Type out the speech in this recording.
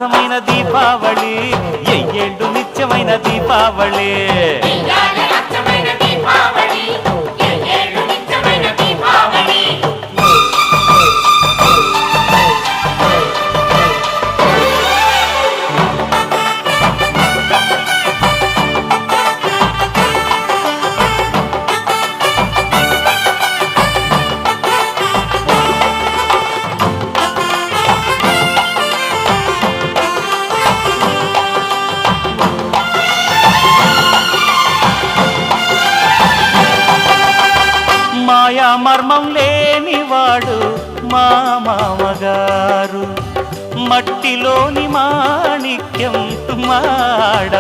నిత్యమైన దీపావళి ఎయ్యేళ్ళు నిత్యమైన దీపావళి మాయా మర్మం లేనివాడు మా మామగారు మట్టిలోని మాణిక్యం మాడ